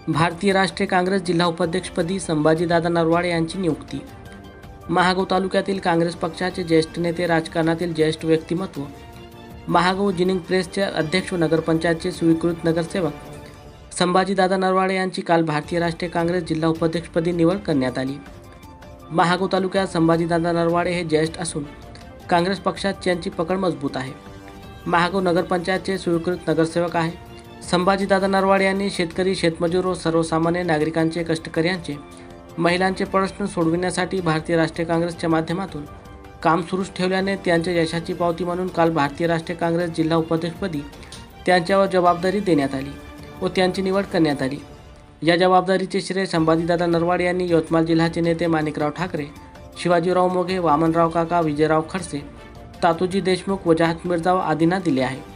भारतीय राष्ट्रीय काँग्रेस जिल्हा उपाध्यक्षपदी संभाजीदादा नरवाडे यांची नियुक्ती। महागाव तालुक्यातील काँग्रेस पक्षाचे ज्येष्ठ नेते, राजकारणातील ज्येष्ठ व्यक्तिमत्व, महागाव जिनिंग प्रेसचे अध्यक्ष व नगरपंचायतचे स्वीकृत नगरसेवक संभाजीदादा नरवाडे यांची काल भारतीय राष्ट्रीय काँग्रेस जिल्हा उपाध्यक्षपदी निवड करण्यात आली। महागाव तालुक्यात संभाजीदादा नरवाडे हे ज्येष्ठ असून काँग्रेस पक्षात त्यांची पकड मजबूत आहे। महागाव नगरपंचायतचे स्वीकृत नगरसेवक आहे। संभाजीदादा नरवाडे यांनी शेतकरी, शेतमजूर व सर्वसामान्य नागरिकांचे, कष्टकऱ्यांचे, महिलांचे प्रश्न सोडविण्यासाठी भारतीय राष्ट्रीय काँग्रेसच्या माध्यमातून काम सुरूच ठेवल्याने त्यांच्या यशाची पावती म्हणून काल भारतीय राष्ट्रीय काँग्रेस जिल्हा उपाध्यक्षपदी त्यांच्यावर जबाबदारी देण्यात आली व त्यांची निवड करण्यात आली। या जबाबदारीचे श्रेय संभाजीदादा नरवाडे यांनी यवतमाळ जिल्ह्याचे नेते माणिकराव ठाकरे, शिवाजीराव मोघे, वामनराव काका, विजयराव खडसे, तातोजी देशमुख, वजाहत मिर्जा आदींना दिले आहे।